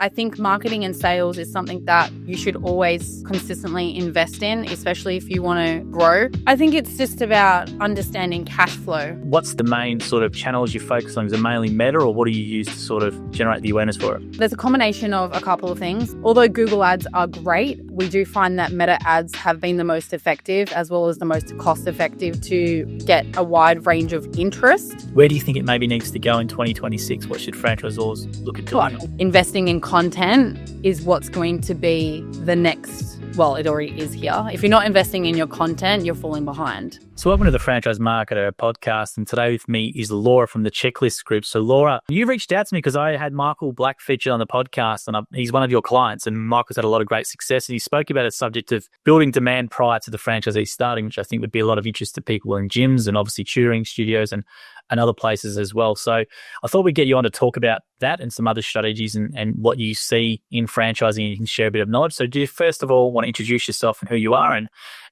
I think marketing and sales is something that you should always consistently invest in, especially if you want to grow. I think it's just about understanding cash flow. What's the main sort of channels you focus on? Is it mainly Meta, or what do you use to sort of generate the awareness for it? There's a combination of a couple of things. Although Google ads are great, we do find that Meta ads have been the most effective as well as the most cost effective to get a wide range of interest. Where do you think it maybe needs to go in 2026? What should franchisors look at doing? Investing in content is what's going to be the next, well, it already is here. If you're not investing in your content, you're falling behind. So welcome to the Franchise Marketer podcast, and today with me is Laura from the Checklist Group. So Laura, you reached out to me because I had Michael Black featured on the podcast, and he's one of your clients, and Michael's had a lot of great success, and he spoke about a subject of building demand prior to the franchisee starting, which I think would be a lot of interest to people in gyms and obviously tutoring studios and other places as well. So I thought we'd get you on to talk about that and some other strategies and what you see in franchising, and you can share a bit of knowledge. So do you first of all want to introduce yourself and who you are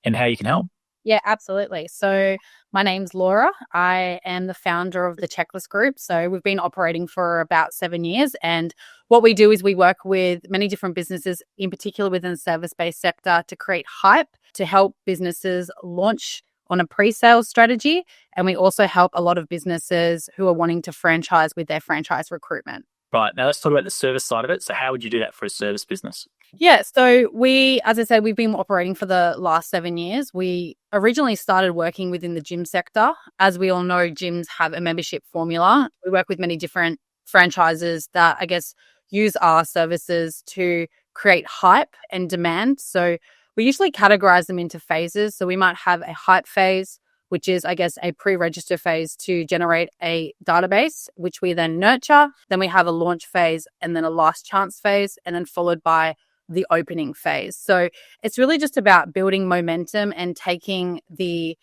and how you can help? Yeah, absolutely. So my name's Laura. I am the founder of the Checklist Group. So we've been operating for about 7 years. And what we do is we work with many different businesses, in particular within the service-based sector, to create hype, to help businesses launch on a pre-sales strategy. And we also help a lot of businesses who are wanting to franchise with their franchise recruitment. Right. Now let's talk about the service side of it. So how would you do that for a service business? Yeah. So as I said, we've been operating for the last 7 years. We originally started working within the gym sector. As we all know, gyms have a membership formula. We work with many different franchises that, I guess, use our services to create hype and demand. So we usually categorize them into phases. So we might have a hype phase, which is, I guess, a pre-register phase to generate a database, which we then nurture. Then we have a launch phase and then a last chance phase, and then followed by the opening phase. So it's really just about building momentum and taking the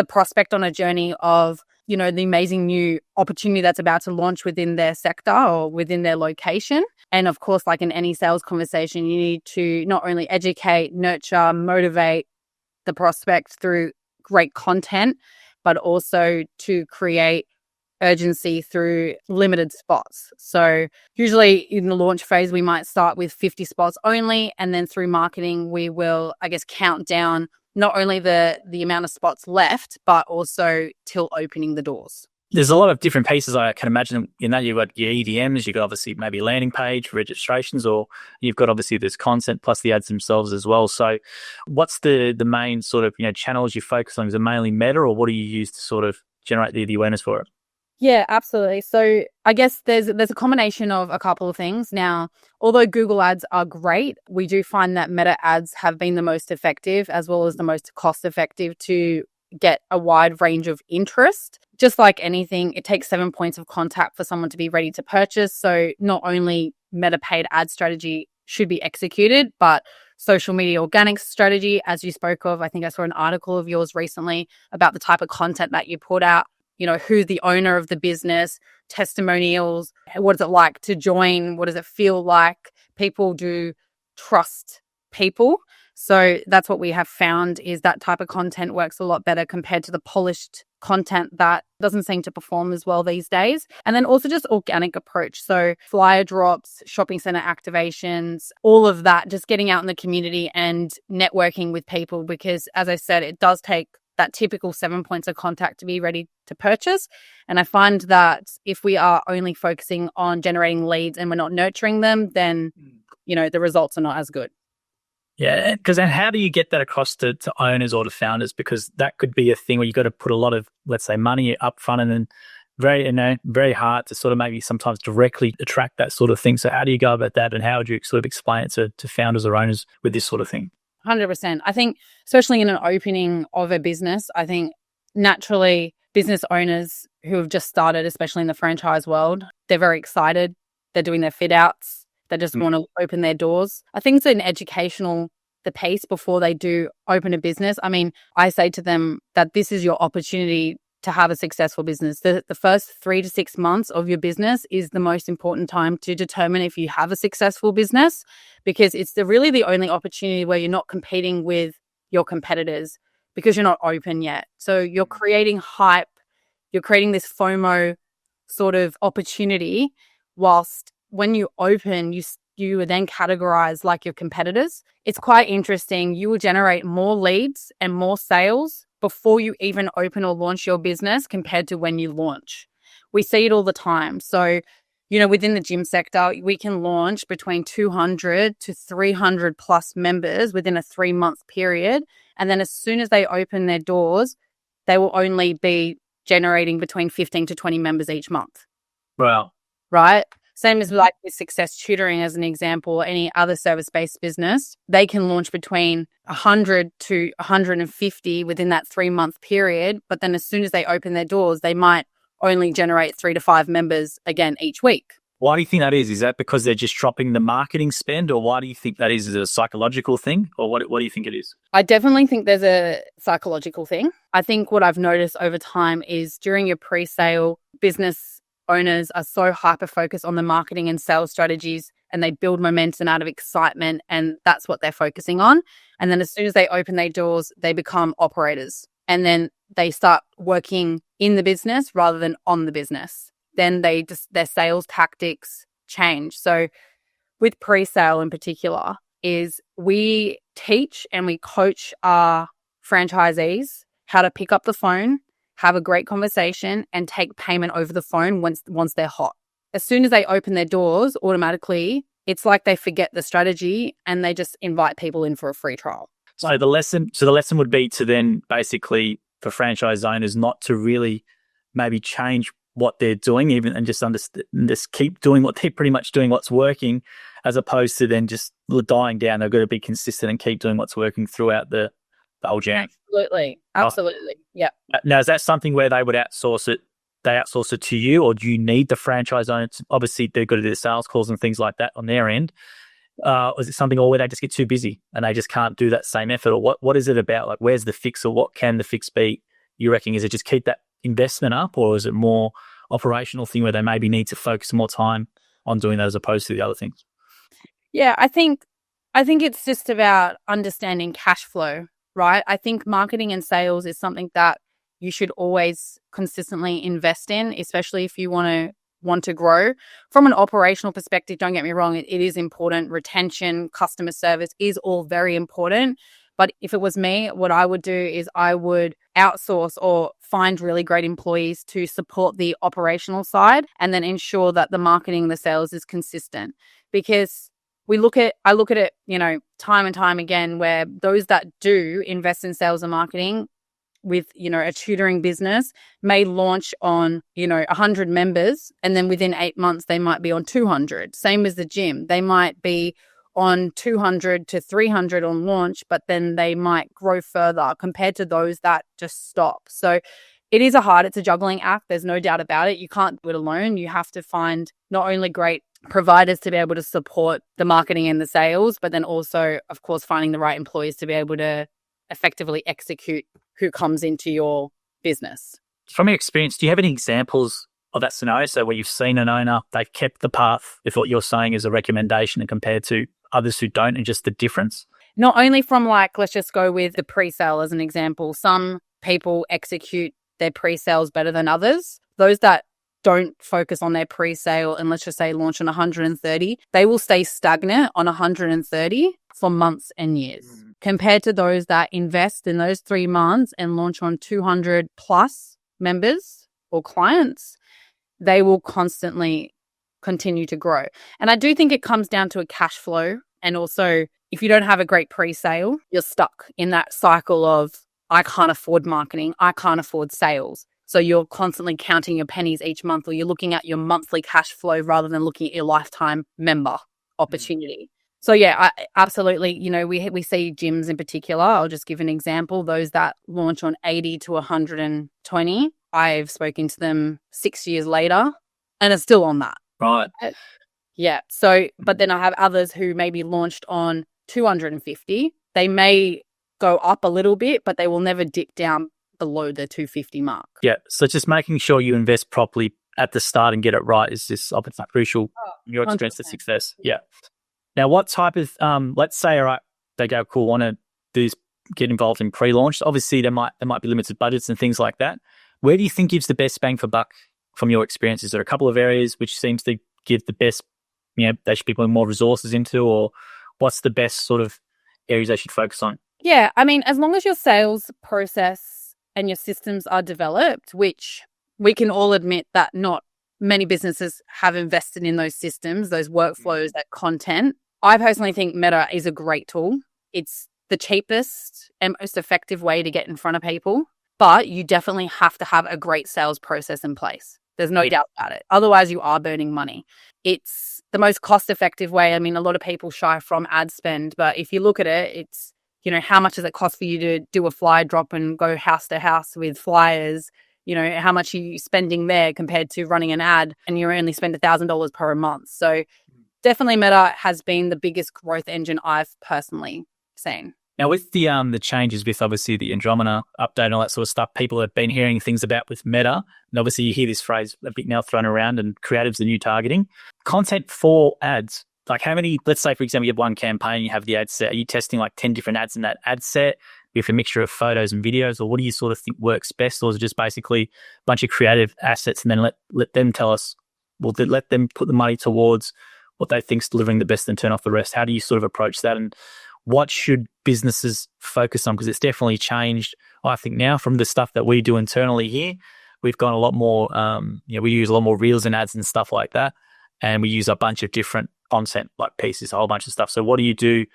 prospect on a journey of, the amazing new opportunity that's about to launch within their sector or within their location. And of course, like in any sales conversation, you need to not only educate, nurture, motivate the prospect through great content, but also to create urgency through limited spots. So usually in the launch phase, we might start with 50 spots only. And then through marketing, we will, count down not only the amount of spots left, but also till opening the doors. There's a lot of different pieces I can imagine in that. You've got your EDMs, you've got obviously maybe landing page, registrations, or you've got obviously this content plus the ads themselves as well. So what's the main sort of, channels you focus on? Is it mainly Meta, or what do you use to sort of generate the awareness for it? Yeah, absolutely. So I guess there's a combination of a couple of things. Now, although Google ads are great, we do find that Meta ads have been the most effective as well as the most cost effective to get a wide range of interest. Just like anything, it takes 7 points of contact for someone to be ready to purchase. So not only Meta paid ad strategy should be executed, but social media organic strategy, as you spoke of. I think I saw an article of yours recently about the type of content that you put out, who's the owner of the business, testimonials, what is it like to join, what does it feel like? People do trust people. So that's what we have found is that type of content works a lot better compared to the polished content that doesn't seem to perform as well these days. And then also just organic approach. So flyer drops, shopping center activations, all of that, just getting out in the community and networking with people, because as I said, it does take that typical 7 points of contact to be ready to purchase. And I find that if we are only focusing on generating leads and we're not nurturing them, then, the results are not as good. Yeah, because then how do you get that across to owners or to founders? Because that could be a thing where you've got to put a lot of, let's say, money up front, and then very hard to sort of maybe sometimes directly attract that sort of thing. So how do you go about that, and how would you sort of explain it to founders or owners with this sort of thing? 100%. I think, especially in an opening of a business, I think naturally business owners who have just started, especially in the franchise world, they're very excited. They're doing their fit outs. They just want to open their doors. I think it's an educational, the pace before they do open a business. I mean, I say to them that this is your opportunity to have a successful business. The first 3 to 6 months of your business is the most important time to determine if you have a successful business, because it's really the only opportunity where you're not competing with your competitors because you're not open yet. So you're creating hype, you're creating this FOMO sort of opportunity, whilst when you open, you are then categorized like your competitors. It's quite interesting. You will generate more leads and more sales before you even open or launch your business compared to when you launch. We see it all the time. So, within the gym sector, we can launch between 200 to 300 plus members within a 3-month period. And then as soon as they open their doors, they will only be generating between 15 to 20 members each month. Wow. Right? Same as like with Success Tutoring as an example, or any other service-based business, they can launch between 100 to 150 within that 3-month period. But then as soon as they open their doors, they might only generate 3 to 5 members again each week. Why do you think that is? Is that because they're just dropping the marketing spend, or why do you think that is? Is it a psychological thing, or what do you think it is? I definitely think there's a psychological thing. I think what I've noticed over time is during your pre-sale, business owners are so hyper-focused on the marketing and sales strategies, and they build momentum out of excitement, and that's what they're focusing on. And then as soon as they open their doors, they become operators. And then they start working in the business rather than on the business. Then their sales tactics change. So with pre-sale in particular, is we teach and we coach our franchisees how to pick up the phone, have a great conversation, and take payment over the phone once they're hot. As soon as they open their doors, automatically, it's like they forget the strategy and they just invite people in for a free trial. So the lesson would be to then basically for franchise owners not to really maybe change what they're doing, even, and just keep doing what they're pretty much doing, what's working, as opposed to then just dying down. They've got to be consistent and keep doing what's working throughout the whole journey. Absolutely. Yeah. Now, is that something where they would outsource it? They outsource it to you, or do you need the franchise owner? Obviously, they've got to do the sales calls and things like that on their end. Is it something where they just get too busy and they just can't do that same effort? Or what is it about? Like, where's the fix, or what can the fix be, you reckon? Is it just keep that investment up, or is it more operational thing where they maybe need to focus more time on doing that as opposed to the other things? Yeah, I think it's just about understanding cash flow, right? I think marketing and sales is something that you should always consistently invest in, especially if you want to grow. From an operational perspective, don't get me wrong, it is important. Retention, customer service is all very important. But if it was me, what I would do is I would outsource or find really great employees to support the operational side, and then ensure that the marketing and the sales is consistent. Because I look at it, time and time again, where those that do invest in sales and marketing with, a tutoring business may launch on, 100 members, and then within 8 months, they might be on 200. Same as the gym. They might be on 200 to 300 on launch, but then they might grow further compared to those that just stop. So it's a juggling act. There's no doubt about it. You can't do it alone. You have to find not only great providers to be able to support the marketing and the sales, but then also, of course, finding the right employees to be able to effectively execute who comes into your business. From your experience, do you have any examples of that scenario? So where you've seen an owner, they've kept the path with what you're saying is a recommendation, and compared to others who don't, and just the difference? Not only from let's just go with the pre-sale as an example. Some people execute their pre-sales better than others. Those that don't focus on their pre-sale and let's just say launch on 130, they will stay stagnant on 130 for months and years. Compared to those that invest in those 3 months and launch on 200 plus members or clients, they will constantly continue to grow. And I do think it comes down to a cash flow. And also, if you don't have a great pre-sale, you're stuck in that cycle of, I can't afford marketing, I can't afford sales. So you're constantly counting your pennies each month, or you're looking at your monthly cash flow rather than looking at your lifetime member opportunity. So yeah, absolutely. We see gyms in particular. I'll just give an example. Those that launch on 80 to 120, I've spoken to them 6 years later and are still on that. Right. Yeah. So, but then I have others who maybe launched on 250. They may go up a little bit, but they will never dip down below the 250 mark. Yeah. So just making sure you invest properly at the start and get it right is just obviously crucial in your experience to success. Yeah. Now, what type of, let's say, all right, they go, cool, want to do this, get involved in pre-launch. Obviously, there might be limited budgets and things like that. Where do you think gives the best bang for buck from your experience? Is there a couple of areas which seems to give the best they should be putting more resources into, or what's the best sort of areas they should focus on? Yeah, I mean, as long as your sales process and your systems are developed, which we can all admit that not many businesses have invested in those systems, those workflows, that content. I personally think Meta is a great tool. It's the cheapest and most effective way to get in front of people, but you definitely have to have a great sales process in place. There's no doubt about it. Otherwise, you are burning money. It's the most cost-effective way. I mean, a lot of people shy from ad spend, but if you look at it, it's, how much does it cost for you to do a flyer drop and go house to house with flyers? How much are you spending there compared to running an ad, and you only spend $1,000 per month. So definitely Meta has been the biggest growth engine I've personally seen. Now, with the changes with obviously the Andromeda update and all that sort of stuff, people have been hearing things about with Meta. And obviously you hear this phrase a bit now thrown around, and creative's the new targeting. Content for ads. Like how many, let's say, for example, you have one campaign, you have the ad set. Are you testing like 10 different ads in that ad set with a mixture of photos and videos? Or what do you sort of think works best? Or is it just basically a bunch of creative assets and then let them tell us, let them put the money towards what they think's delivering the best and turn off the rest? How do you sort of approach that? And what should businesses focus on? Because it's definitely changed, I think, now from the stuff that we do internally here. We've gone a lot more, we use a lot more reels and ads and stuff like that. And we use a bunch of different content like pieces, a whole bunch of stuff. So what do you do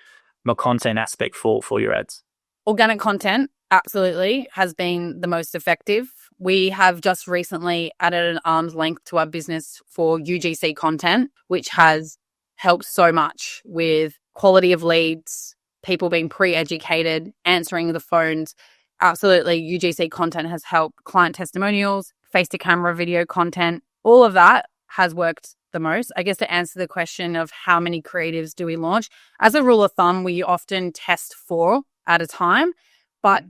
from a content aspect for your ads? Organic content absolutely has been the most effective. We have just recently added an arm's length to our business for UGC content, which has helped so much with quality of leads, people being pre-educated, answering the phones. Absolutely, UGC content has helped client testimonials, face-to-camera video content. All of that has worked the most. I guess to answer the question of how many creatives do we launch, as a rule of thumb, we often test 4 at a time, but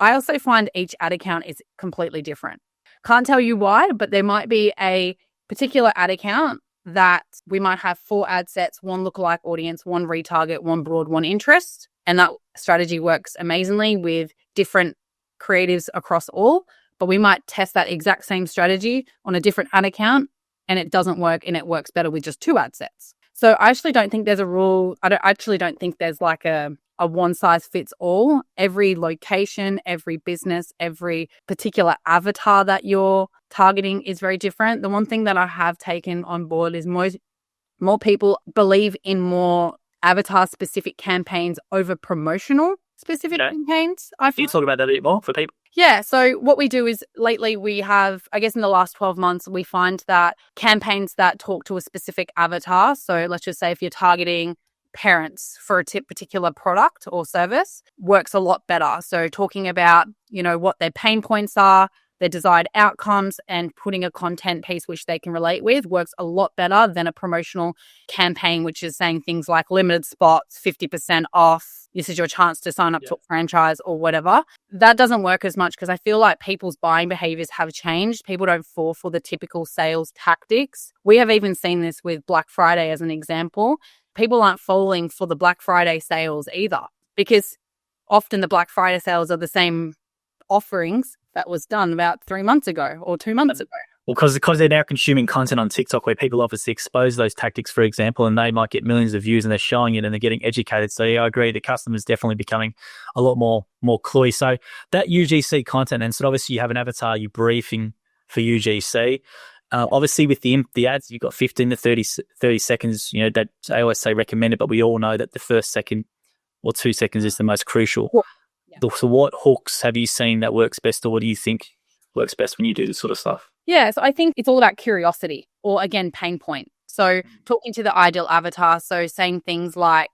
I also find each ad account is completely different. Can't tell you why, but there might be a particular ad account that we might have 4 ad sets, 1 lookalike audience, 1 retarget, 1 broad, 1 interest. And that strategy works amazingly with different creatives across all, but we might test that exact same strategy on a different ad account and it doesn't work, and it works better with just 2 ad sets. So I actually don't think there's a rule. I don't think there's like a one size fits all. Every location, every business, every particular avatar that you're targeting is very different. The one thing that I have taken on board is more people believe in more avatar specific campaigns over promotional specific campaigns. Can you talk about that a bit more for people? Yeah. So what we do is lately we have, I guess in the last 12 months, we find that campaigns that talk to a specific avatar. So let's just say if you're targeting parents for a particular product or service, works a lot better. So talking about, what their pain points are, their desired outcomes, and putting a content piece which they can relate with works a lot better than a promotional campaign, which is saying things like limited spots, 50% off, this is your chance to sign up to a franchise or whatever. That doesn't work as much because I feel like people's buying behaviors have changed. People don't fall for the typical sales tactics. We have even seen this with Black Friday as an example. People aren't falling for the Black Friday sales either, because often the Black Friday sales are the same offerings that was done about 3 months ago or 2 months ago. Well, because they're now consuming content on TikTok where people obviously expose those tactics, for example, and they might get millions of views and they're showing it and they're getting educated. So yeah, I agree. The customer's definitely becoming a lot more cluey. So that UGC content, and so obviously you have an avatar you're briefing for UGC. Obviously with the ads, you've got 15 to 30 seconds, that I always say recommended, but we all know that the first second or 2 seconds is the most crucial. Yeah. So what hooks have you seen that works best, or what do you think works best when you do this sort of stuff? Yeah, so I think it's all about curiosity or, again, pain point. So talking to the ideal avatar, so saying things like,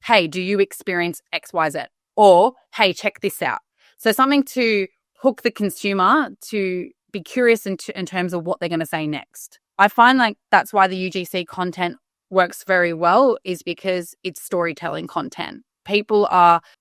hey, do you experience XYZ? Or, hey, check this out. So something to hook the consumer to be curious in terms of what they're going to say next. I find like that's why the UGC content works very well, is because it's storytelling content. People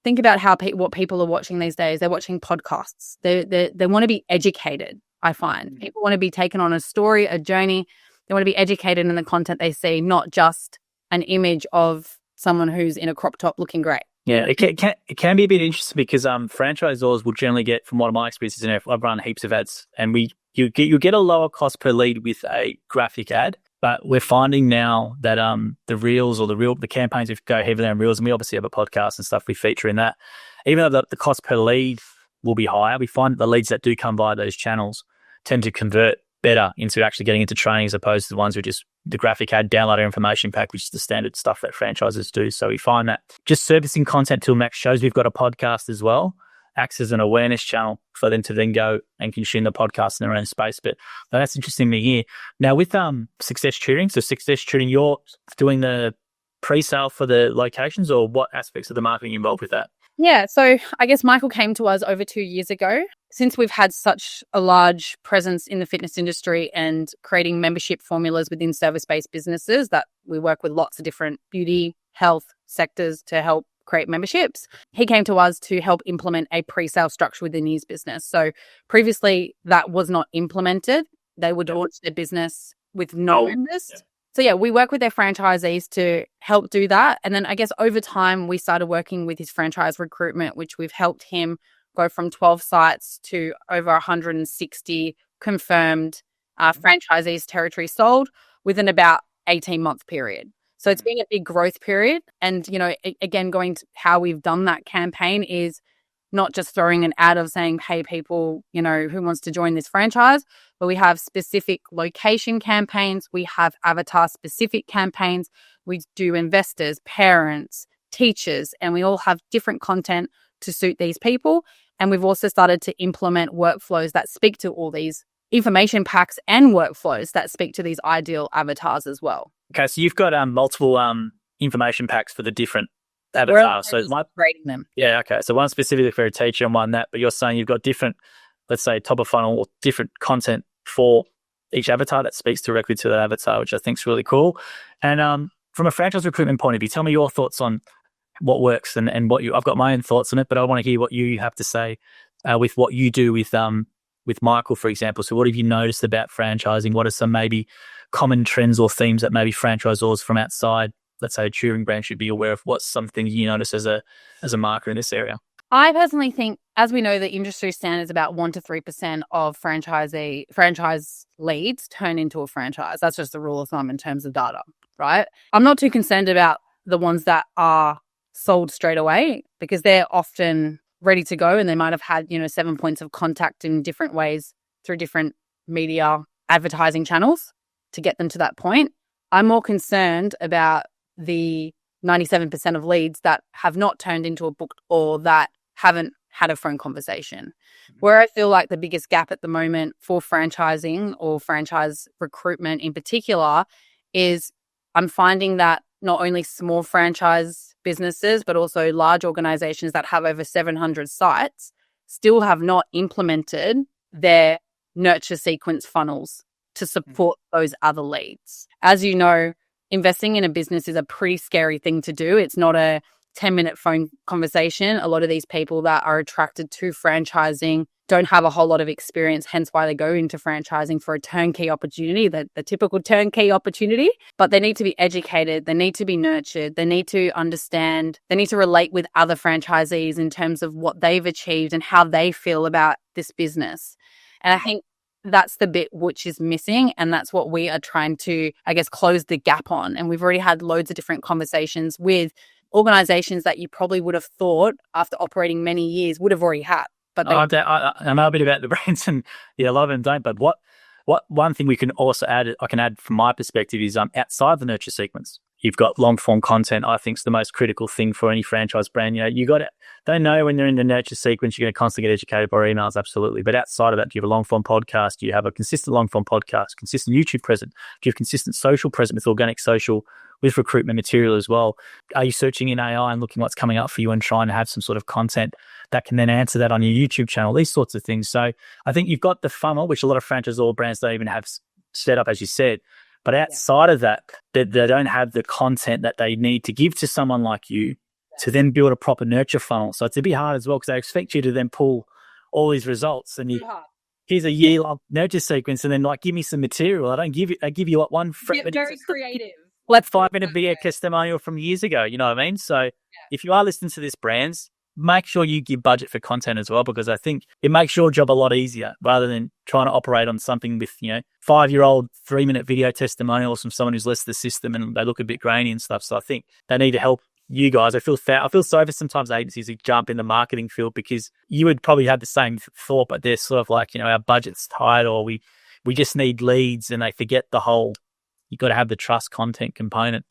think about what people are watching these days. They're watching podcasts. They want to be educated, I find. People want to be taken on a story, a journey. They want to be educated in the content they see, not just an image of someone who's in a crop top looking great. Yeah, it can be a bit interesting because franchisors will generally get, from what my experience is, I've run heaps of ads, and you get a lower cost per lead with a graphic ad. But we're finding now that the reels or the campaigns, if go heavily on reels, and we obviously have a podcast and stuff we feature in that, even though the cost per lead will be higher, we find that the leads that do come via those channels tend to convert better into actually getting into training as opposed to the ones who just the graphic ad, download our information pack, which is the standard stuff that franchisers do. So we find that just servicing content till Max shows we've got a podcast as well acts as an awareness channel for them to then go and consume the podcast in their own space. But that's interesting to hear. Now with Success Tutoring, so Success Tutoring, you're doing the pre-sale for the locations, or what aspects of the marketing involved with that? Yeah, so I guess Michael came to us over 2 years ago. Since we've had such a large presence in the fitness industry and creating membership formulas within service-based businesses, that we work with lots of different beauty, health sectors to help create memberships, he came to us to help implement a pre-sale structure within his business. So previously that was not implemented. They would launch their business with no members. Yeah. So yeah, we work with their franchisees to help do that. And then I guess over time, we started working with his franchise recruitment, which we've helped him go from 12 sites to over 160 confirmed franchisees territory sold within about 18-month period. So it's been a big growth period. And, you know, again, going to how we've done that campaign is not just throwing an ad of saying, hey, people, you know, who wants to join this franchise, but we have specific location campaigns. We have avatar specific campaigns. We do investors, parents, teachers, and we all have different content to suit these people. And we've also started to implement workflows that speak to all these information packs and workflows that speak to these ideal avatars as well. Okay, so you've got multiple information packs for the different avatars. So grading them. Yeah, okay. So one specifically for a teacher and one that, but you're saying you've got different, let's say, top of funnel or different content for each avatar that speaks directly to that avatar, which I think is really cool. And from a franchise recruitment point of view, tell me your thoughts on what works and what I've got my own thoughts on it, but I want to hear what you have to say with what you do with Michael, for example. So what have you noticed about franchising? What are some maybe common trends or themes that maybe franchisors from outside, let's say a touring brand, should be aware of? What's something you notice as a marketer in this area? I personally think, as we know, the industry standard is about 1% to 3% of franchise leads turn into a franchise. That's just the rule of thumb in terms of data, right? I'm not too concerned about the ones that are sold straight away because they're often ready to go and they might have had, 7 points of contact in different ways through different media advertising channels to get them to that point. I'm more concerned about the 97% of leads that have not turned into a book or that haven't had a phone conversation. Where I feel like the biggest gap at the moment for franchising or franchise recruitment in particular is I'm finding that not only small franchise businesses, but also large organizations that have over 700 sites still have not implemented their nurture sequence funnels to support those other leads. As you know, investing in a business is a pretty scary thing to do. It's not a 10-minute phone conversation. A lot of these people that are attracted to franchising don't have a whole lot of experience, hence why they go into franchising for a turnkey opportunity, the typical turnkey opportunity. But they need to be educated, they need to be nurtured, they need to understand, they need to relate with other franchisees in terms of what they've achieved and how they feel about this business. And I think that's the bit which is missing, and that's what we are trying to, I guess, close the gap on. And we've already had loads of different conversations with organizations that you probably would have thought after operating many years would have already had. But I know a bit about the brands, and a lot of them don't. But what one thing we can also add, I can add from my perspective, is outside the nurture sequence, you've got long form content. I think is the most critical thing for any franchise brand. You got to, they know when they're in the nurture sequence, you're going to constantly get educated by emails, absolutely. But outside of that, do you have a long form podcast? Do you have a consistent long form podcast, consistent YouTube present? Do you have consistent social present with organic social, with recruitment material as well? Are you searching in AI and looking what's coming up for you and trying to have some sort of content that can then answer that on your YouTube channel? These sorts of things. So I think you've got the funnel, which a lot of franchisor brands don't even have set up, as you said. But outside of that, they don't have the content that they need to give to someone like you to then build a proper nurture funnel. So it's a bit hard as well because they expect you to then pull all these results and here's a year-long nurture sequence and then give me some material. I give you one. Very creative. Let's 5-minute video testimonial from years ago. You know what I mean? So if you are listening to this, brands, make sure you give budget for content as well, because I think it makes your job a lot easier rather than trying to operate on something with, 5-year-old 3-minute video testimonials from someone who's less the system and they look a bit grainy and stuff. So I think they need to help you guys. I feel sorry for sometimes agencies who jump in the marketing field, because you would probably have the same thought, but they're sort of like, our budget's tight, or we just need leads, and they forget the whole, you got to have the trust content component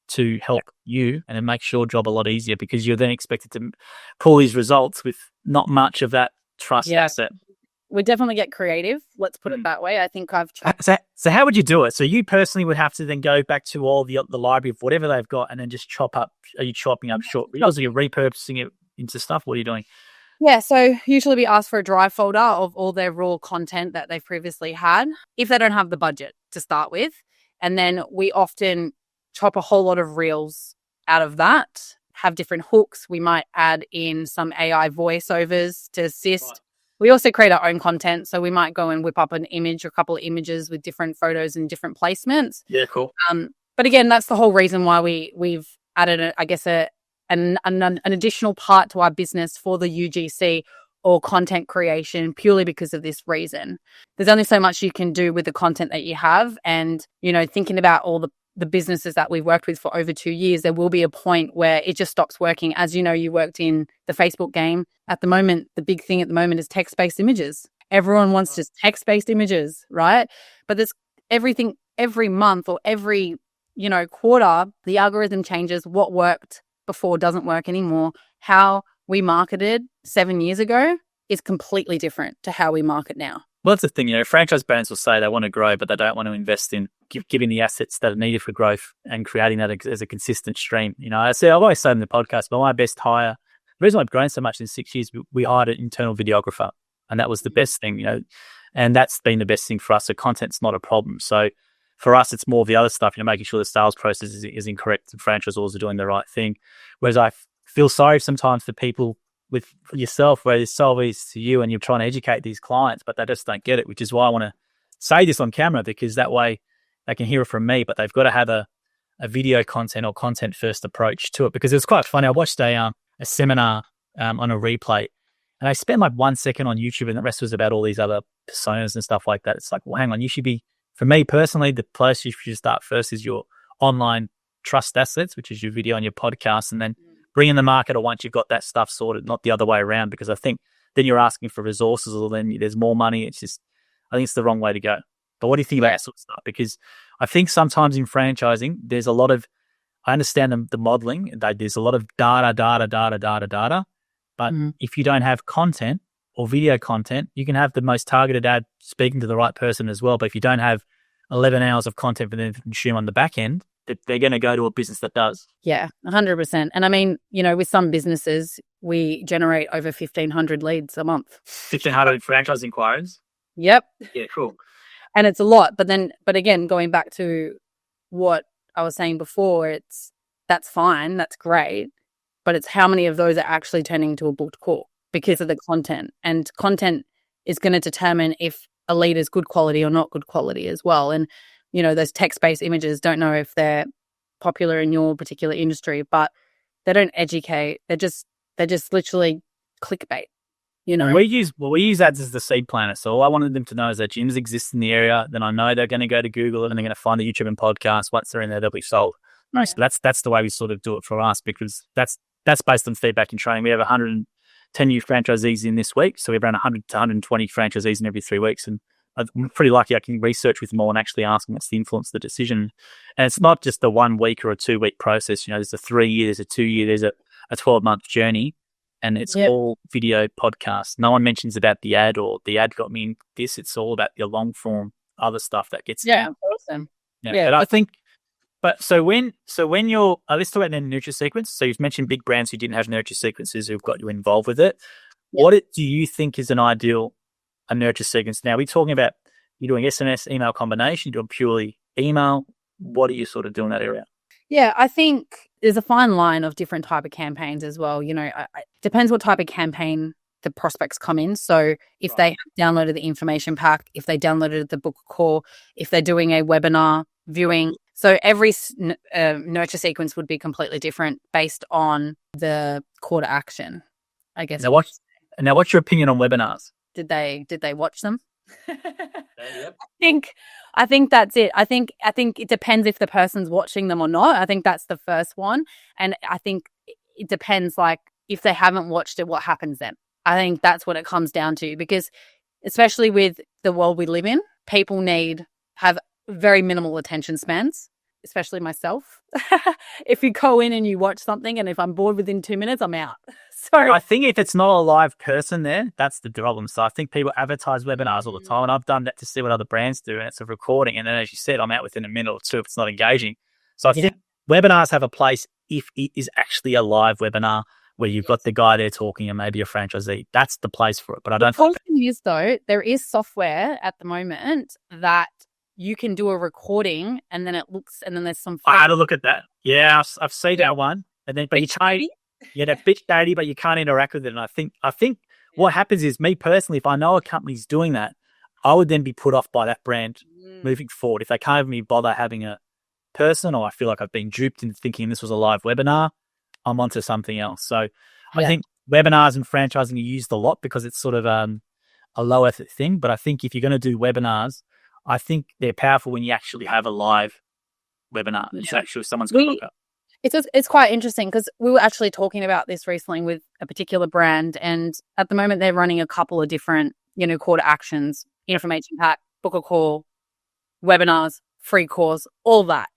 to help you, and it makes your job a lot easier because you're then expected to pull these results with not much of that trust asset. We definitely get creative. Let's put it that way. I think I've tried. So how would you do it? So you personally would have to then go back to all the library of whatever they've got and then just chop up. Are you chopping up short? Are you repurposing it into stuff? What are you doing? Yeah, so usually we ask for a drive folder of all their raw content that they've previously had, if they don't have the budget to start with. And then we often chop a whole lot of reels out of that, have different hooks. We might add in some AI voiceovers to assist. Right. We also create our own content. So we might go and whip up an image or a couple of images with different photos and different placements. Yeah, cool. But again, that's the whole reason why we've added, an additional part to our business for the UGC or content creation, purely because of this reason. There's only so much you can do with the content that you have. And, thinking about all the businesses that we've worked with for over 2 years, there will be a point where it just stops working. As you worked in the Facebook game. At the moment, the big thing at the moment is text-based images. Everyone wants just text-based images, right? But there's everything every month or every, quarter, the algorithm changes. What worked before doesn't work anymore. How we marketed 7 years ago is completely different to how we market now. Well, that's the thing, franchise brands will say they want to grow, but they don't want to invest in giving the assets that are needed for growth and creating that as a consistent stream. I've always said in the podcast, but my best hire, the reason I've grown so much in 6 years, we hired an internal videographer, and that was the best thing, and that's been the best thing for us. So content's not a problem. So for us, it's more of the other stuff, making sure the sales process is incorrect and franchisors are doing the right thing. Whereas I feel sorry sometimes for people with yourself, where it's so obvious to you and you're trying to educate these clients, but they just don't get it, which is why I want to say this on camera, because that way they can hear it from me, but they've got to have a video content or content first approach to it. Because it's quite funny. I watched a seminar on a replay, and I spent like 1 second on YouTube, and the rest was about all these other personas and stuff like that. It's like, well, hang on, you should be, for me personally, the place you should start first is your online trust assets, which is your video and your podcast, and then bring in the marketer once you've got that stuff sorted, not the other way around, because I think then you're asking for resources, or then there's more money. It's just, I think it's the wrong way to go. But what do you think about that sort of stuff? Because I think sometimes in franchising, there's a lot of, I understand the modeling, there's a lot of data. But if you don't have content or video content, you can have the most targeted ad speaking to the right person as well. But if you don't have 11 hours of content for them to consume on the back end, they're going to go to a business that does. Yeah, 100%. And I mean, with some businesses, we generate over 1,500 leads a month. 1,500 franchise inquiries? Yep. Yeah, cool. And it's a lot. But again, going back to what I was saying before, that's fine, that's great. But it's how many of those are actually turning into a booked call because of the content. And content is going to determine if a lead is good quality or not good quality as well. And those text-based images, don't know if they're popular in your particular industry, but they don't educate. They're just literally clickbait, We use ads as the seed planner. So all I wanted them to know is that gyms exist in the area. Then I know they're going to go to Google and they're going to find the YouTube and podcast. Once they're in there, they'll be sold. Yeah. So that's the way we sort of do it for us, because that's based on feedback and training. We have 110 new franchisees in this week. So we have around 100 to 120 franchisees in every 3 weeks. And I'm pretty lucky I can research with them all and actually ask them what's the influence of the decision. And it's not just a 1 week or a 2 week process. There's a 3 year, there's a 2 year, there's a 12-month journey, and it's all video podcasts. No one mentions about the ad or the ad got me in this. It's all about the long form, other stuff that gets awesome. Yeah. But I think, so when you're, let's talk about the nurture sequence. So you've mentioned big brands who didn't have nurture sequences who've got you involved with it. Yeah. What do you think is an ideal a nurture sequence? Now, we're talking about you're doing SMS, email combination, you're doing purely email. What are you sort of doing in that area? Yeah, I think there's a fine line of different type of campaigns as well. It depends what type of campaign the prospects come in. So if they downloaded the information pack, if they downloaded the book call, if they're doing a webinar viewing. So every nurture sequence would be completely different based on the call to action. I guess. Now, what's your opinion on webinars? Did they watch them? Yep. I think that's it. I think it depends if the person's watching them or not. I think that's the first one. And I think it depends, like, if they haven't watched it, what happens then? I think that's what it comes down to, because especially with the world we live in, people have very minimal attention spans, especially myself. If you go in and you watch something and if I'm bored within 2 minutes, I'm out. So I think if it's not a live person there, that's the problem. So I think people advertise webinars all the time, and I've done that to see what other brands do, and it's a recording. And then, as you said, I'm out within a minute or two if it's not engaging. So I think webinars have a place if it is actually a live webinar where you've got the guy there talking and maybe a franchisee. That's the place for it. But I don't think... The thing is, though, there is software at the moment that you can do a recording and then it looks, and then there's some... I had a look at that. Yeah, I've seen that one. And then, but you can't... Yeah, that bitch daddy, but you can't interact with it. And I think what happens is, me personally, if I know a company's doing that, I would then be put off by that brand moving forward. If they can't even bother having a person, or I feel like I've been duped into thinking this was a live webinar, I'm onto something else. So I think webinars and franchising are used a lot because it's sort of a low effort thing. But I think if you're going to do webinars, I think they're powerful when you actually have a live webinar. It's actually someone's going to look up. It's quite interesting because we were actually talking about this recently with a particular brand, and at the moment they're running a couple of different, call to actions: information pack, book a call, webinars, free course, all that.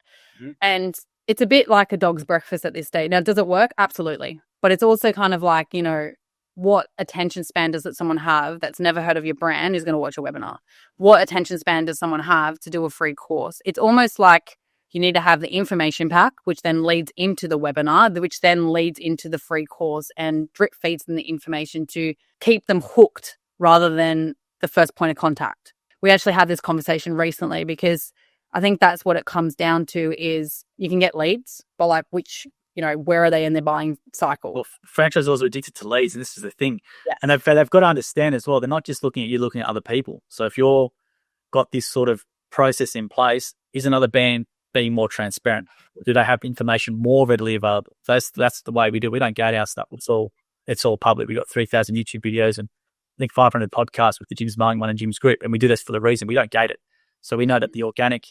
Mm-hmm. And it's a bit like a dog's breakfast at this stage. Now, does it work? Absolutely. But it's also kind of like, what attention span does someone have that's never heard of your brand is going to watch a webinar? What attention span does someone have to do a free course? It's almost like you need to have the information pack, which then leads into the webinar, which then leads into the free course, and drip feeds them the information to keep them hooked rather than the first point of contact. We actually had this conversation recently because I think that's what it comes down to is you can get leads, but like where are they in their buying cycle? Well, franchisors are addicted to leads, and this is the thing. Yes. And they've got to understand as well, they're not just looking at you, looking at other people. So if you're got this sort of process in place, is another band being more transparent? Do they have information more readily available? That's the way we do it. We don't gate our stuff. It's all public. We've got 3,000 YouTube videos and I think 500 podcasts with the Jim's Mowing one and Jim's Group. And we do this for the reason we don't gate it. So we know that the organic,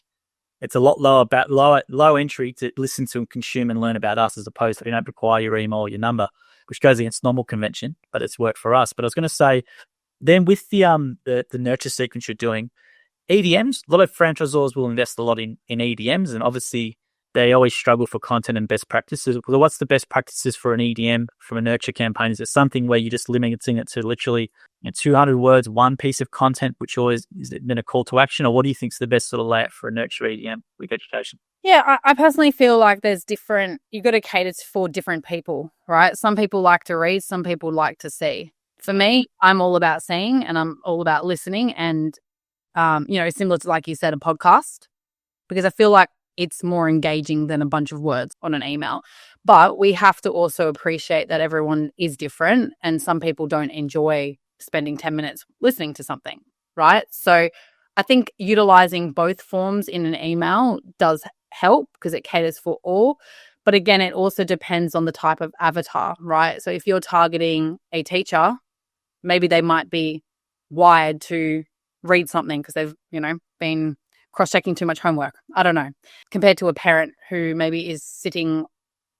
it's a lot low entry to listen to and consume and learn about us, as opposed to, we don't require your email or your number, which goes against normal convention, but it's worked for us. But I was going to say, then with the nurture sequence you're doing, EDMs, a lot of franchisors will invest a lot in EDMs, and obviously they always struggle for content and best practices. Well, what's the best practices for an EDM from a nurture campaign? Is it something where you're just limiting it to literally 200 words, one piece of content, which always is then a call to action? Or what do you think is the best sort of layout for a nurture EDM with education? Yeah, I personally feel like you've got to cater for different people, right? Some people like to read, some people like to see. For me, I'm all about seeing and I'm all about listening and similar to, like you said, a podcast, because I feel like it's more engaging than a bunch of words on an email. But we have to also appreciate that everyone is different and some people don't enjoy spending 10 minutes listening to something, right? So I think utilizing both forms in an email does help because it caters for all. But again, it also depends on the type of avatar, right? So if you're targeting a teacher, maybe they might be wired to read something because they've, been cross-checking too much homework. I don't know. Compared to a parent who maybe is sitting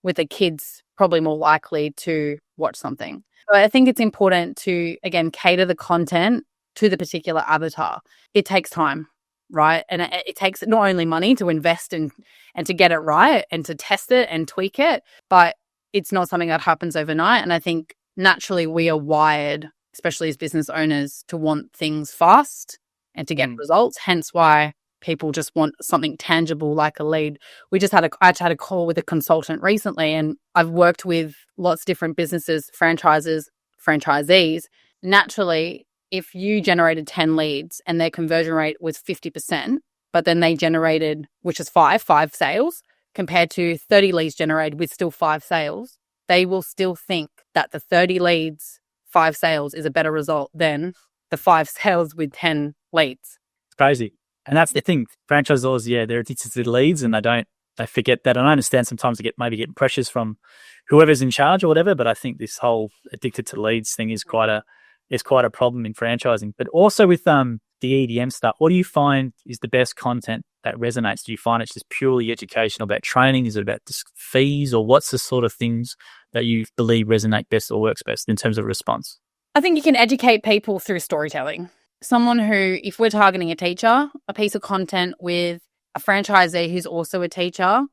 with the kids, probably more likely to watch something. So I think it's important to, again, cater the content to the particular avatar. It takes time, right? And it takes not only money to invest in and to get it right and to test it and tweak it, but it's not something that happens overnight. And I think naturally we are wired, especially as business owners, to want things fast and to get results. Hence why people just want something tangible like a lead. I just had a call with a consultant recently, and I've worked with lots of different businesses, franchisers, franchisees. Naturally, if you generated 10 leads and their conversion rate was 50%, but then they generated, which is five sales, compared to 30 leads generated with still 5 sales, they will still think that the 30 leads, 5 sales is a better result than the 5 sales with 10 leads. It's crazy. And that's the thing. Franchisors, they're addicted to leads and they don't they forget that. And I understand sometimes they getting pressures from whoever's in charge or whatever, but I think this whole addicted to leads thing is quite a problem in franchising. But also with the EDM stuff, what do you find is the best content that resonates? Do you find it's just purely educational about training? Is it about just fees, or what's the sort of things that you believe resonate best or works best in terms of response? I think you can educate people through storytelling. Someone who, if we're targeting a teacher, a piece of content with a franchisee who's also a teacher,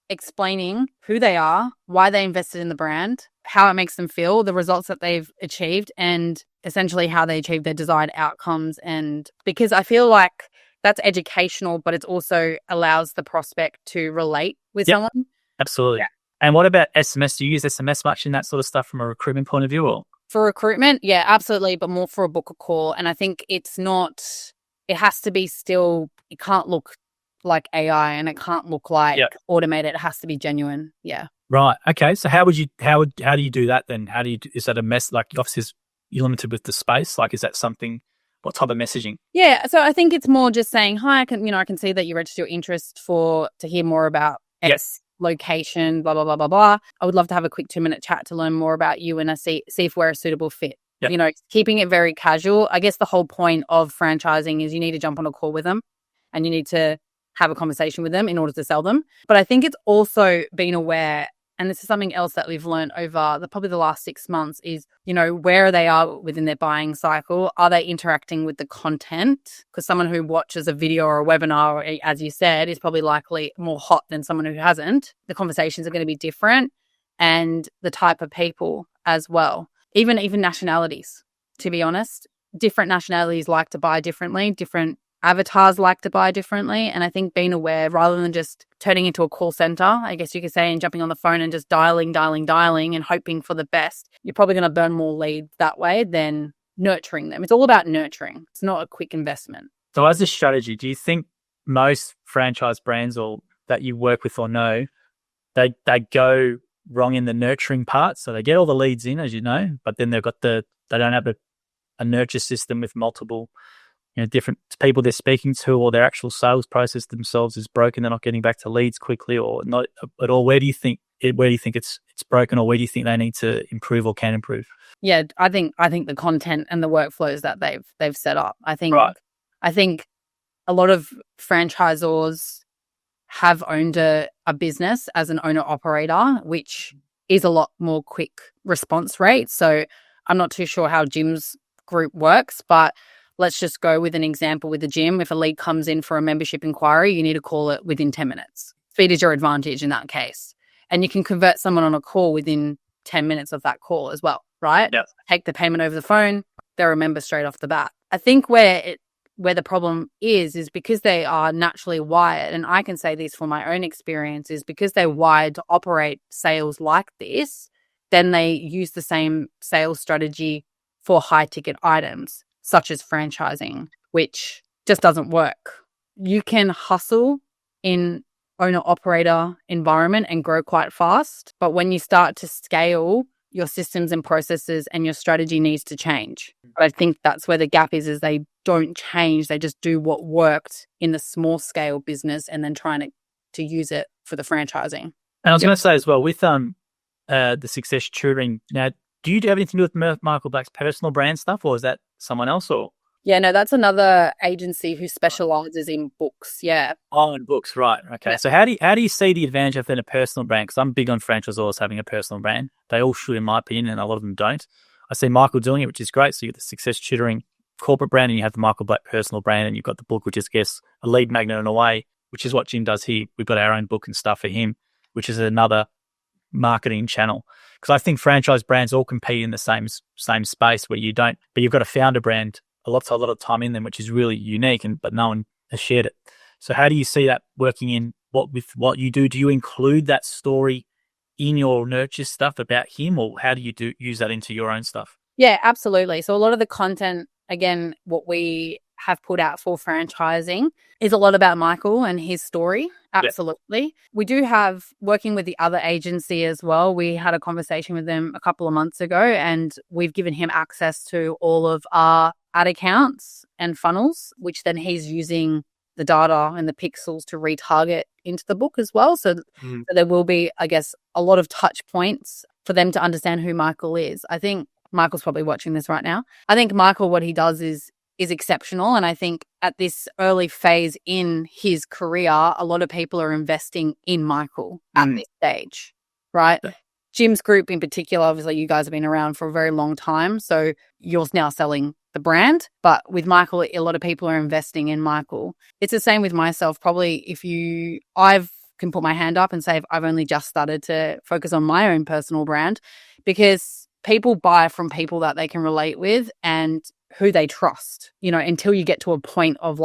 explaining who they are, why they invested in the brand, how it makes them feel, the results that they've achieved, and essentially how they achieve their desired outcomes. And because I feel like that's educational, but it also allows the prospect to relate with someone. Absolutely. Yeah. And what about SMS? Do you use SMS much in that sort of stuff from a recruitment point of view? Or for recruitment, yeah, absolutely, but more for a book a call. And I think it has to be still, it can't look like AI and it can't look like automated. It has to be genuine. Yeah. Right. Okay. So how do you do that then? Is that a mess? Like, obviously you're limited with the space. Like, is that something, what type of messaging? Yeah. So I think it's more just saying, hi, I can see that you registered your interest to hear more about X location, blah, blah, blah, blah, blah. I would love to have a quick 2-minute chat to learn more about you and see if we're a suitable fit. Yep. Keeping it very casual. I guess the whole point of franchising is you need to jump on a call with them and you need to have a conversation with them in order to sell them. But I think it's also being aware, and this is something else that we've learned over probably the last 6 months, is, where they are within their buying cycle. Are they interacting with the content? Because someone who watches a video or a webinar, as you said, is probably likely more hot than someone who hasn't. The conversations are going to be different, and the type of people as well. Even nationalities, to be honest. Different nationalities like to buy differently, different avatars like to buy differently. And I think being aware, rather than just turning into a call center, I guess you could say, and jumping on the phone and just dialing and hoping for the best, you're probably going to burn more leads that way than nurturing them. It's all about nurturing. It's not a quick investment. So as a strategy, do you think most franchise brands or that you work with or know, they go wrong in the nurturing part? So they get all the leads in, as you know, but then they don't have a nurture system with multiple different people they're speaking to, or their actual sales process themselves is broken. They're not getting back to leads quickly, or not at all. Where do you think it's broken, or where do you think they need to improve or can improve? Yeah, I think the content and the workflows that they've set up. I think a lot of franchisors have owned a business as an owner operator, which is a lot more quick response rate. So I'm not too sure how Jim's group works, but let's just go with an example with the gym. If a lead comes in for a membership inquiry, you need to call it within 10 minutes. Speed is your advantage in that case. And you can convert someone on a call within 10 minutes of that call as well, right? Yeah. Take the payment over the phone, they're a member straight off the bat. I think where the problem is because they are naturally wired, and I can say this from my own experience, is because they're wired to operate sales like this, then they use the same sales strategy for high ticket items, such as franchising, which just doesn't work. You can hustle in owner-operator environment and grow quite fast, but when you start to scale, your systems and processes and your strategy needs to change. But I think that's where the gap is they don't change. They just do what worked in the small-scale business and then trying to use it for the franchising. And I was going to say as well, with the Success Tutoring, now, do you have anything to do with Michael Black's personal brand stuff, or is that someone else? Or yeah, no, that's another agency who specializes in books. Yeah. Oh, in books, right? Okay. Yeah. So how do you see the advantage of then a personal brand? Because I'm big on franchisors having a personal brand. They all should, in my opinion, and a lot of them don't. I see Michael doing it, which is great. So you got the Success Tutoring corporate brand, and you have the Michael Black personal brand, and you've got the book, which is, I guess, a lead magnet in a way, which is what Jim does here. We've got our own book and stuff for him, which is another marketing channel. Because I think franchise brands all compete in the same space where you don't, but you've got a founder brand, a lot of time in them, which is really unique, but no one has shared it. So how do you see that working in what you do? Do you include that story in your nurture stuff about him, or how do you use that into your own stuff? Yeah, absolutely. So a lot of the content, again, what we have put out for franchising is a lot about Michael and his story. Absolutely. Yeah. We do have, working with the other agency as well, we had a conversation with them a couple of months ago, and we've given him access to all of our ad accounts and funnels, which then he's using the data and the pixels to retarget into the book as well. So there will be, I guess, a lot of touch points for them to understand who Michael is. I think Michael's probably watching this right now. I think Michael, what he does is exceptional. And I think at this early phase in his career, a lot of people are investing in Michael at this stage, right? Jim's group in particular, obviously you guys have been around for a very long time. So you're now selling the brand. But with Michael, a lot of people are investing in Michael. It's the same with myself. Probably I can put my hand up and say I've only just started to focus on my own personal brand, because people buy from people that they can relate with and who they trust, until you get to a point of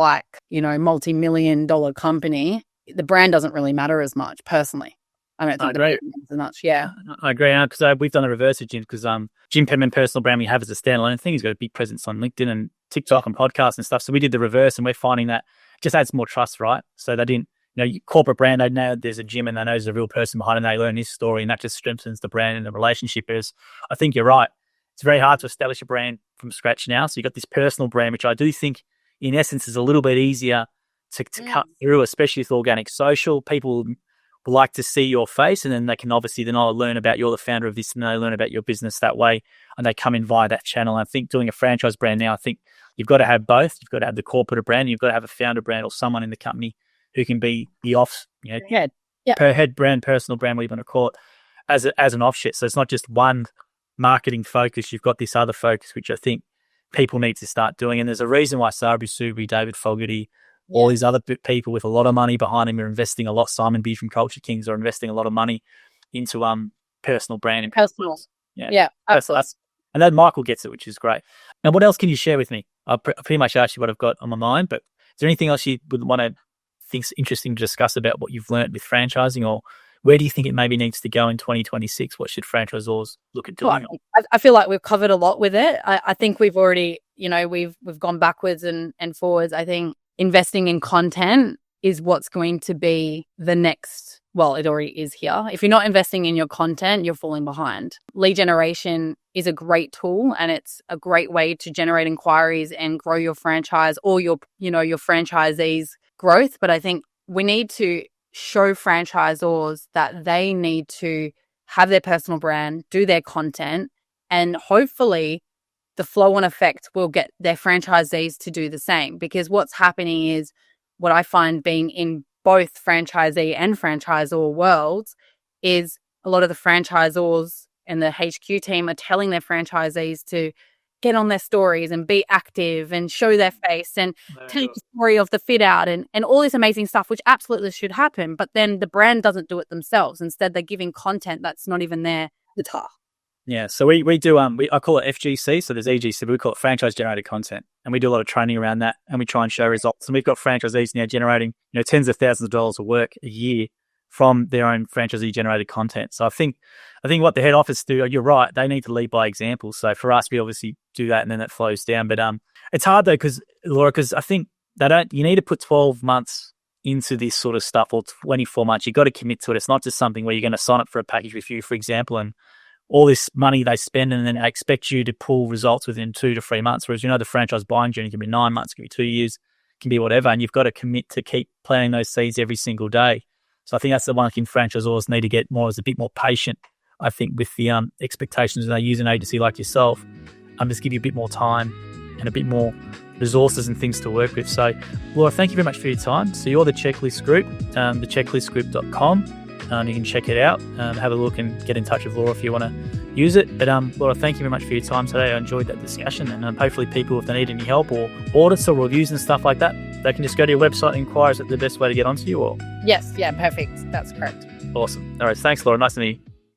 multi-million-dollar company, the brand doesn't really matter as much personally. I don't think the brand matters as much. Yeah. I agree. Because we've done the reverse of Jim, because Jim Penman personal brand we have as a standalone thing. He's got a big presence on LinkedIn and TikTok and podcasts and stuff. So we did the reverse, and we're finding that just adds more trust, right? So they didn't, corporate brand, they know there's a Jim and they know there's a real person behind it, and they learn his story, and that just strengthens the brand and the relationship. Is, I think you're right. It's very hard to establish a brand from scratch now. So you've got this personal brand, which I do think in essence is a little bit easier to cut through, especially with organic social. People like to see your face, and then they can obviously then learn about you're the founder of this, and they learn about your business that way, and they come in via that channel. I think doing a franchise brand now, I think you've got to have both. You've got to have the corporate brand, and you've got to have a founder brand or someone in the company who can be the per head brand, personal brand, what you want to call it, as an offshoot. So it's not just one marketing focus. You've got this other focus, which I think people need to start doing. And there's a reason why Sarabhi Subri, David Fogarty, all these other people with a lot of money behind them are investing a lot. Simon B from Culture Kings are investing a lot of money into personal brand. And personal. Yeah, absolutely. And then Michael gets it, which is great. Now, what else can you share with me? I pretty much asked you what I've got on my mind, but is there anything else you would want to think's interesting to discuss about what you've learned with franchising, or where do you think it maybe needs to go in 2026? What should franchisors look at doing? I feel like we've covered a lot with it. I think we've already, we've gone backwards and forwards. I think investing in content is what's going to be the next, well, it already is here. If you're not investing in your content, you're falling behind. Lead generation is a great tool, and it's a great way to generate inquiries and grow your franchise or your franchisees' growth. But I think we need to show franchisors that they need to have their personal brand, do their content, and hopefully the flow-on effect will get their franchisees to do the same. Because what's happening is, what I find being in both franchisee and franchisor worlds, is a lot of the franchisors and the HQ team are telling their franchisees to get on their stories and be active and show their face and tell the story of the fit out and all this amazing stuff, which absolutely should happen. But then the brand doesn't do it themselves. Instead, they're giving content that's not even their guitar. Yeah, so we do I call it FGC, so there's EGC, but we call it franchise generated content, and we do a lot of training around that, and we try and show results. And we've got franchisees now generating tens of thousands of dollars of work a year from their own franchisee generated content. So I think what the head office do, you're right, they need to lead by example. So for us, we obviously do that, and then that flows down. But it's hard though, Laura, because I think you need to put 12 months into this sort of stuff, or 24 months. You've got to commit to it. It's not just something where you're going to sign up for a package with you, for example, and all this money they spend, and then they expect you to pull results within 2 to 3 months. Whereas, the franchise buying journey can be 9 months, can be 2 years, can be whatever. And you've got to commit to keep planting those seeds every single day. So I think that's the one thing franchisors need to get more, is a bit more patient, I think, with the expectations when they use an agency like yourself. Just give you a bit more time and a bit more resources and things to work with. So, Laura, thank you very much for your time. So you're the Checklist Group, thechecklistgroup.com. You can check it out, have a look, and get in touch with Laura if you want to use it. But Laura, thank you very much for your time today. I enjoyed that discussion, and hopefully people, if they need any help or audits or reviews and stuff like that, they can just go to your website and inquire. Is that the best way to get onto you? Or yes, yeah, perfect. That's correct. Awesome. All right, thanks, Laura. Nice to meet you.